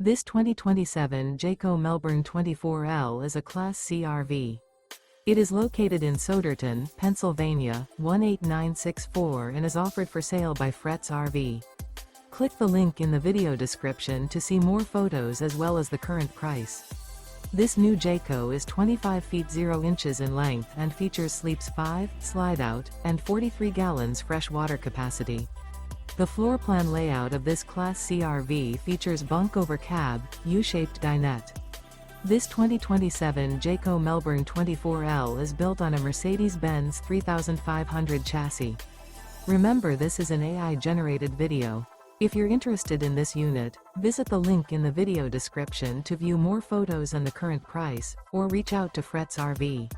This 2027 Jayco Melbourne 24L is a Class C RV. It is located in Souderton, Pennsylvania, 18964 and is offered for sale by Frets RV. Click the link in the video description to see more photos as well as the current price. This new Jayco is 25 feet 0 inches in length and features sleeps 5, slide out, and 43 gallons fresh water capacity. The floor plan layout of this Class C RV features bunk over cab, U-shaped dinette. This 2027 Jayco Melbourne 24L is built on a Mercedes-Benz 3500 chassis. Remember, this is an AI-generated video. If you're interested in this unit, visit the link in the video description to view more photos and the current price, or reach out to Frets RV.